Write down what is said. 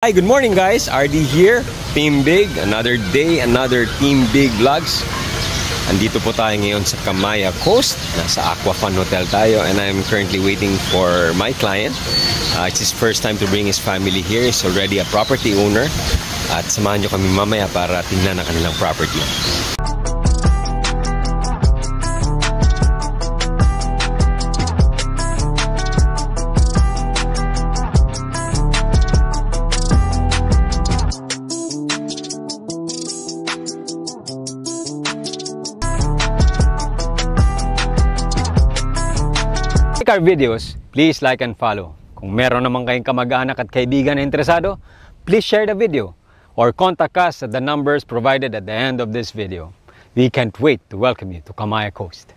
Hi, good morning guys. RD here, Team Big. Another day, another Team Big vlogs. Andito po tayo ngayon sa Camaya Coast. Nasa Aquafun Hotel tayo and I'm currently waiting for my client. It's his first time to bring his family here. He's already a property owner. At samahan nyo kami mamaya para tingnan ang kanilang property. Our videos, please like and follow. Kung meron naman kayong kamag-anak at kaibigan na interesado, please share the video or contact us at the numbers provided at the end of this video. We can't wait to welcome you to Camaya Coast.